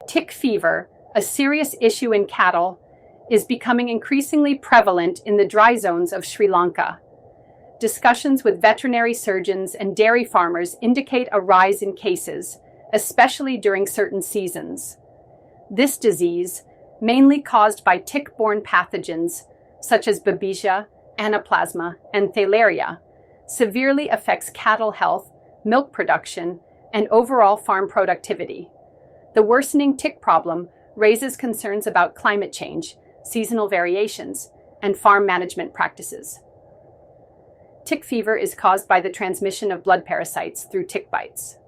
Tick fever, a serious issue in cattle, is becoming increasingly prevalent in the dry zones of Sri Lanka. Discussions with veterinary surgeons and dairy farmers indicate a rise in cases, especially during certain seasons. This disease, mainly caused by tick-borne pathogens such as Babesia, Anaplasma, and Theileria, severely affects cattle health, milk production, and overall farm productivity. The worsening tick problem raises concerns about climate change, seasonal variations, and farm management practices. Tick fever is caused by the transmission of blood parasites through tick bites.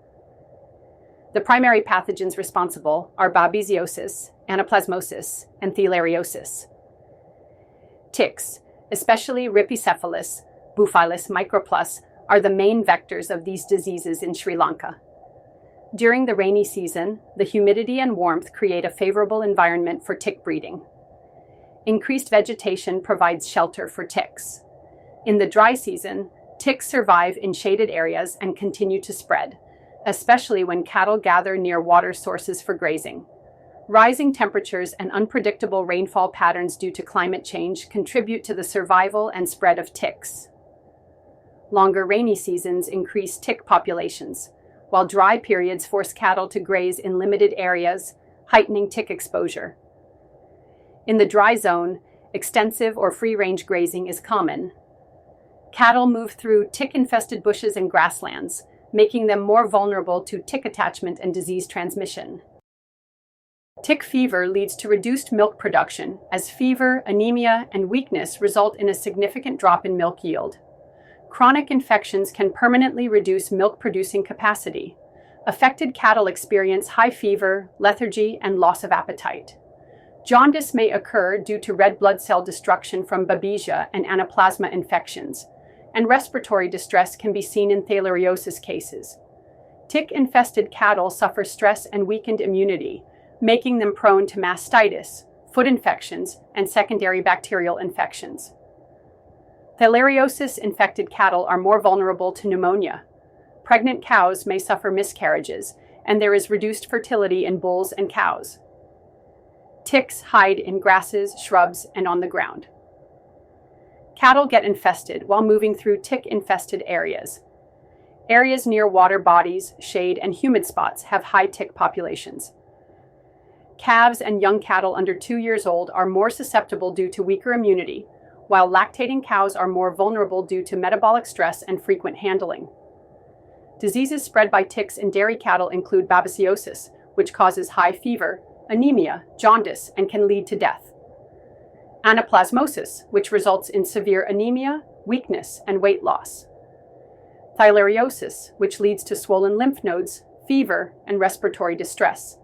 The primary pathogens responsible are babesiosis, anaplasmosis, and theileriosis. Ticks, especially Rhipicephalus, Buphilus microplus, are the main vectors of these diseases in Sri Lanka. During the rainy season, the humidity and warmth create a favorable environment for tick breeding. Increased vegetation provides shelter for ticks. In the dry season, ticks survive in shaded areas and continue to spread, especially when cattle gather near water sources for grazing. Rising temperatures and unpredictable rainfall patterns due to climate change contribute to the survival and spread of ticks. Longer rainy seasons increase tick populations, while dry periods force cattle to graze in limited areas, heightening tick exposure. In the dry zone, extensive or free-range grazing is common. Cattle move through tick-infested bushes and grasslands, making them more vulnerable to tick attachment and disease transmission. Tick fever leads to reduced milk production, as fever, anemia, and weakness result in a significant drop in milk yield. Chronic infections can permanently reduce milk-producing capacity. Affected cattle experience high fever, lethargy, and loss of appetite. Jaundice may occur due to red blood cell destruction from Babesia and Anaplasma infections, and respiratory distress can be seen in theileriosis cases. Tick-infested cattle suffer stress and weakened immunity, making them prone to mastitis, foot infections, and secondary bacterial infections. Theileriosis-infected cattle are more vulnerable to pneumonia. Pregnant cows may suffer miscarriages, and there is reduced fertility in bulls and cows. Ticks hide in grasses, shrubs, and on the ground. Cattle get infested while moving through tick-infested areas. Areas near water bodies, shade, and humid spots have high tick populations. Calves and young cattle under 2 years old are more susceptible due to weaker immunity, while lactating cows are more vulnerable due to metabolic stress and frequent handling. Diseases spread by ticks in dairy cattle include babesiosis, which causes high fever, anemia, jaundice, and can lead to death. Anaplasmosis, which results in severe anemia, weakness, and weight loss. Theileriosis, which leads to swollen lymph nodes, fever, and respiratory distress.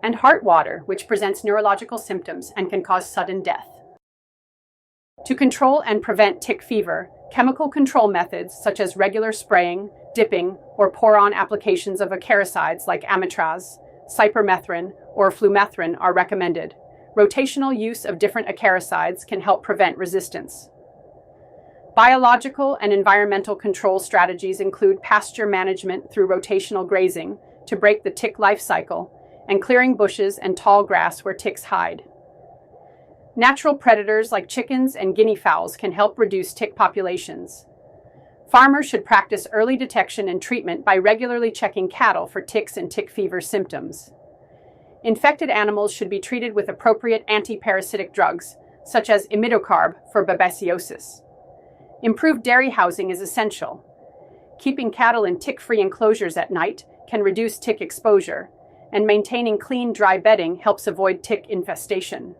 And heart water, which presents neurological symptoms and can cause sudden death. To control and prevent tick fever, chemical control methods such as regular spraying, dipping, or pour-on applications of acaricides like amitraz, cypermethrin, or flumethrin are recommended. Rotational use of different acaricides can help prevent resistance. Biological and environmental control strategies include pasture management through rotational grazing to break the tick life cycle, and clearing bushes and tall grass where ticks hide. Natural predators like chickens and guinea fowls can help reduce tick populations. Farmers should practice early detection and treatment by regularly checking cattle for ticks and tick fever symptoms. Infected animals should be treated with appropriate anti-parasitic drugs, such as imidocarb for babesiosis. Improved dairy housing is essential. Keeping cattle in tick-free enclosures at night can reduce tick exposure, and maintaining clean, dry bedding helps avoid tick infestation.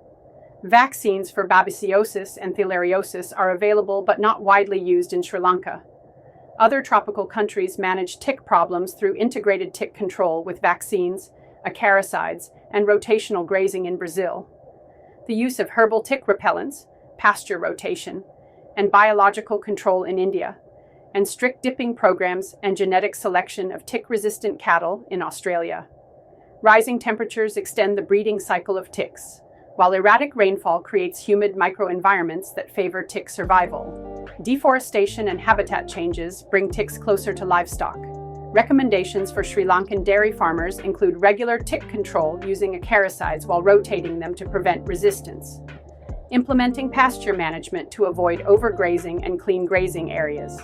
Vaccines for babesiosis and theileriosis are available but not widely used in Sri Lanka. Other tropical countries manage tick problems through integrated tick control with vaccines, acaricides, and rotational grazing in Brazil. The use of herbal tick repellents, pasture rotation, and biological control in India, and strict dipping programs and genetic selection of tick-resistant cattle in Australia. Rising temperatures extend the breeding cycle of ticks, while erratic rainfall creates humid microenvironments that favor tick survival. Deforestation and habitat changes bring ticks closer to livestock, Recommendations for Sri Lankan dairy farmers include regular tick control using acaricides while rotating them to prevent resistance, implementing pasture management to avoid overgrazing and clean grazing areas,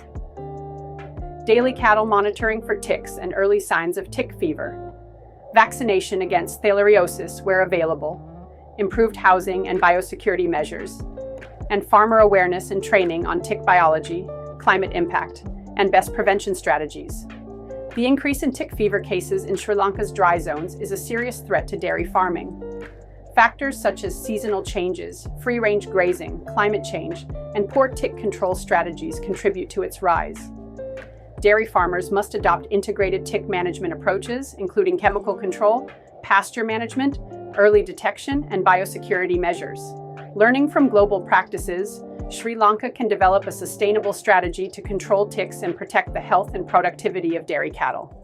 daily cattle monitoring for ticks and early signs of tick fever, vaccination against theileriosis where available, improved housing and biosecurity measures, and farmer awareness and training on tick biology, climate impact, and best prevention strategies. The increase in tick fever cases in Sri Lanka's dry zones is a serious threat to dairy farming. Factors such as seasonal changes, free-range grazing, climate change, and poor tick control strategies contribute to its rise. Dairy farmers must adopt integrated tick management approaches, including chemical control, pasture management, early detection, and biosecurity measures. Learning from global practices, Sri Lanka can develop a sustainable strategy to control ticks and protect the health and productivity of dairy cattle.